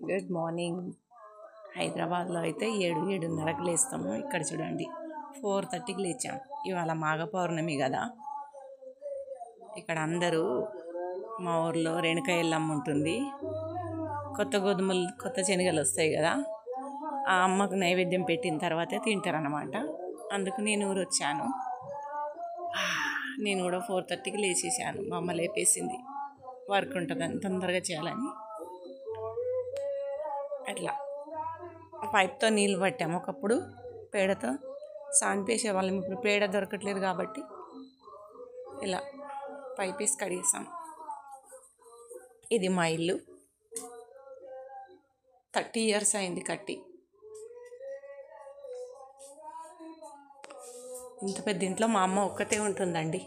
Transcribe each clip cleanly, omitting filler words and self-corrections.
Good morning. హైదరాబాద్లో అయితే 7:30కి లేస్తాము. ఇక్కడ చూడండి 4:30కి లేచాం. ఇవాళ మాఘ పౌర్ణమి కదా. ఇక్కడ అందరూ మా ఊర్లో రేణుక ఎల్లమ్మ ఉంటుంది. కొత్త గోధుమలు కొత్త శనగలు వస్తాయి కదా, ఆ అమ్మకు నైవేద్యం పెట్టిన తర్వాతే తింటారన్నమాట. అందుకు నేను ఊరు వచ్చాను. నేను కూడా 4:30కి లేచేసాను. మా అమ్మ లేపేసింది, వర్క్ ఉంటుందని తొందరగా చేయాలని. అట్లా పైప్తో నీళ్ళు పట్టాము. ఒకప్పుడు పేడతో సానిపేసే వాళ్ళం. ఇప్పుడు పేడ దొరకట్లేదు కాబట్టి ఇలా పైప్ వేసి కడిగేసాం. ఇది మా ఇల్లు. 30 years అయింది కట్టి. ఇంత పెద్ద ఇంట్లో మా అమ్మ ఒక్కతే ఉంటుందండి.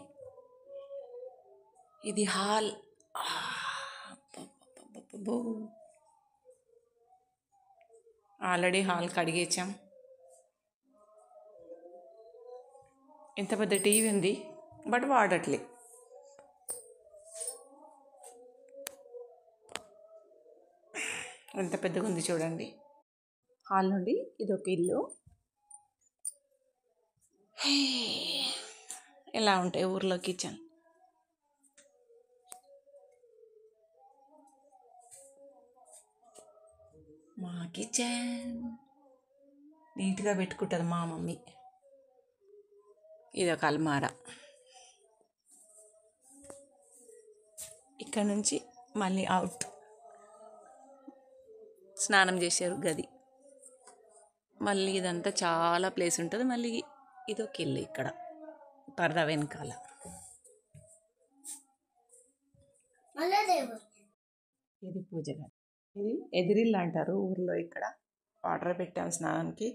ఇది హాల్. Already hall కడిగేసాం. ఇంత పెద్ద టీవీ ఉంది బట్ వాడట్లే. ఎంత పెద్దగా ఉంది చూడండి. హాల్ నుండి ఇది ఒక ఇల్లు. ఎలా ఉంటాయి ఊర్లో కిచెన్. మా కిచెన్ నీట్గా పెట్టుకుంటుంది మా మమ్మీ. ఇది ఒక అల్మారా. ఇక్కడ నుంచి మళ్ళీ అవుట్ స్నానం చేశారు గది. మళ్ళీ ఇదంతా చాలా ప్లేస్ ఉంటుంది. మళ్ళీ ఇది ఒక ఇల్లు. ఇక్కడ పరదా వెనకాల ఇది పూజ గది. ఇది ఎదిరిల్లు అంటారు ఊర్లో. ఇక్కడ వాటర్ పెట్టాం స్నానానికి.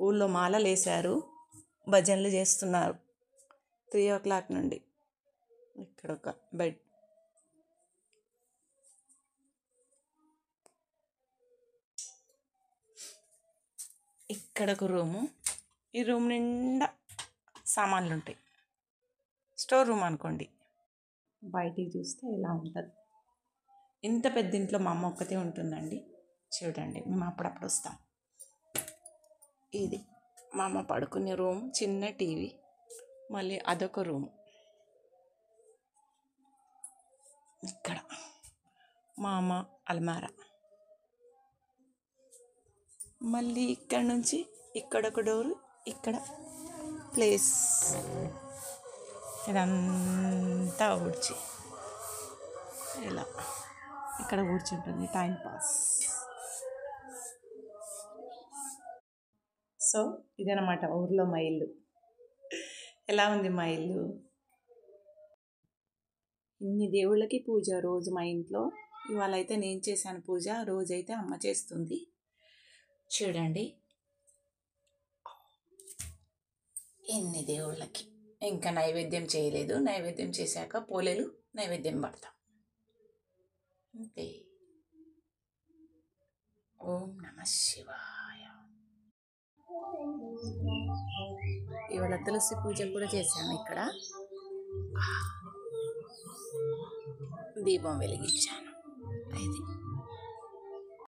ఊళ్ళో మాలలు వేశారు, భజనలు చేస్తున్నారు 3 o'clock నుండి. ఇక్కడ ఒక బెడ్. ఇక్కడ ఒక రూము. ఈ రూమ్ నిండా సామాన్లు ఉంటాయి. స్టోర్ రూమ్ అనుకోండి. బయటికి చూస్తే ఇలా ఉంటుంది. ఇంత పెద్ద ఇంట్లో మా అమ్మ ఒక్కతే ఉంటుందండి. చూడండి, మేము అప్పుడప్పుడు వస్తాం. ఇది మా అమ్మ పడుకునే రూమ్. చిన్న టీవీ. మళ్ళీ అదొక రూమ్. ఇక్కడ మా అమ్మ అల్మారా. మళ్ళీ ఇక్కడ నుంచి ఇక్కడ ఒక డోరు, ఇక్కడ ప్లేస్. ఇదంతా ఊడ్చి ఇలా ఇక్కడ కూర్చుంటుంది టైం పాస్. సో ఇదనమాట ఊర్లో మా ఇల్లు. ఎలా ఉంది మా ఇల్లు? ఇన్ని దేవుళ్ళకి పూజ రోజు మా ఇంట్లో. ఇవాళ అయితే నేను చేశాను పూజ. రోజైతే అమ్మ చేస్తుంది. చూడండి, ఇన్ని దేవుళ్ళకి. ఇంకా నైవేద్యం చేయలేదు. నైవేద్యం చేశాక పోలేలు నైవేద్యం పడతాం అంతే. ఓం నమ శివాయ. ఇవాళ తులసి పూజ కూడా చేశాను. ఇక్కడ దీపం వెలిగించాను. ఇది